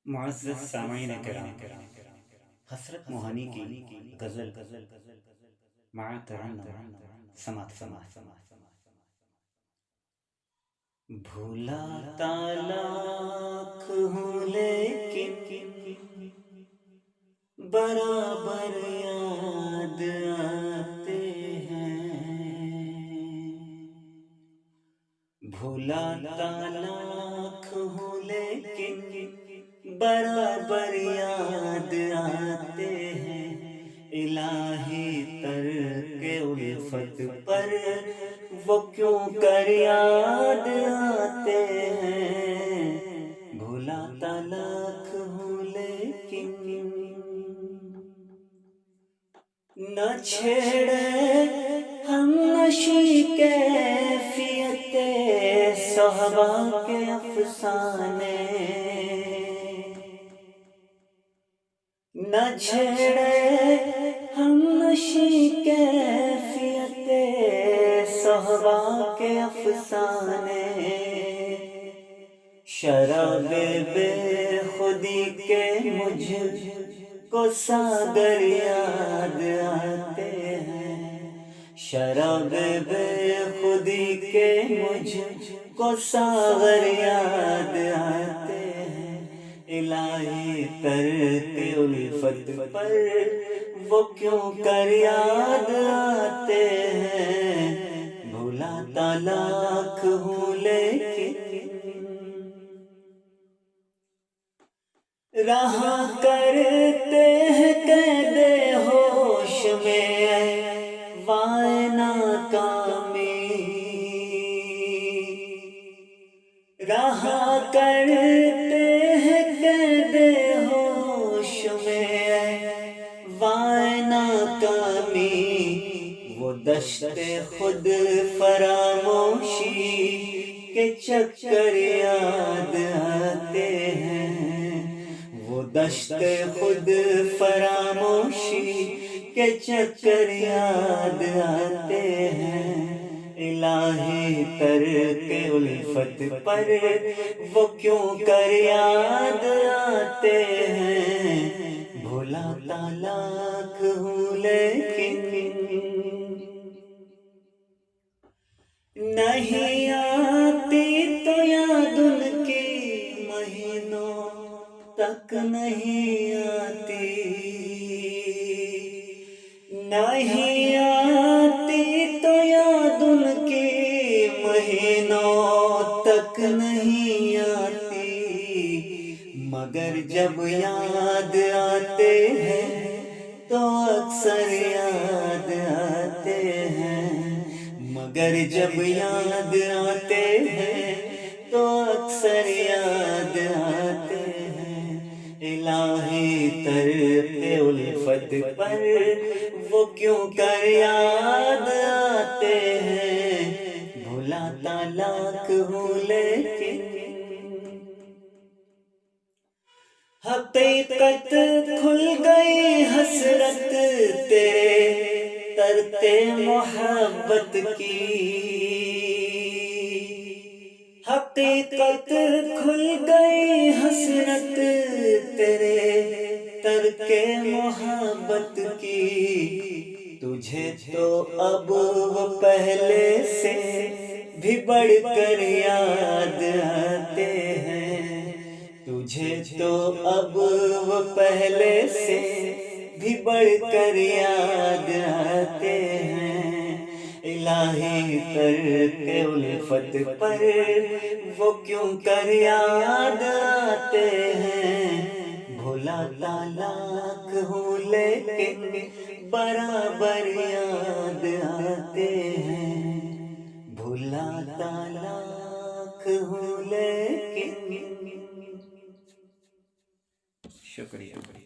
मुअज़्ज़ज़ सामईन किराम, हसरत मोहानी की गज़ल माअ तरन्नुम समात समात। भुलाता लाख हूँ लेकिन बराबर याद आते हैं। भुलाता लाख हूँ लेकिन बराबर याद आते हैं। इलाही तरके उल्फत पर वो क्यों कर याद आते हैं। भुलाता लाख हूँ लेकिन न छेड़े हम नशी कैफियते सहबा के अफसाने। न छेड़े हम नशी कैफियते सहबा के अफसाने। शराबे बेखुदी के मुझको सागर याद आते हैं। शराबे बेखुदी के मुझको सागर याद आते हैं। इलाही तरके उल्फत पर वो क्यों कर याद आते हैं। भुलाता लाख हूँ लेकिन रहा करते हैं कैदे होश में वाए नाकामी। रहा करते हैं कैदे होश में वाए नाकामी। वो दश्ते खुद फरामोशी के चक्कर याद आते हैं। वो दश्ते खुद फरामोशी के चक्कर याद आते हैं। इलाही तरके उल्फत पर वो क्यों कर याद आते हैं। भुलाता लाख हूँ लेकिन नहीं आती तो याद उनकी महीनों तक नहीं आती। नहीं आती तो याद उनकी महीनों तक नहीं आती। मगर जब याद आते हैं तो अक्सर याद आते हैं। मगर जब याद आते हैं तो अक्सर याद आते हैं। इलाही तरके उल्फत पर वो क्यों कर याद आते हैं। भुलाता लाख हूँ लेकिन हकीकत खुल गई हसरत तेरे तरते मोहब्बत की। हकीकत खुल गई हसरत तेरे तरके मोहब्बत की। तुझे तो अब वो पहले से भी बढ़कर याद आते हैं। तुझे तो अब वो पहले से भी बढ़कर याद आते हैं। इलाही तरके उल्फत पर वो क्यों कर याद आते हैं। भुलाता लाख हूँ लेकिन बराबर याद आते हैं। भुलाता लाख हूँ लेकिन। शुक्रिया।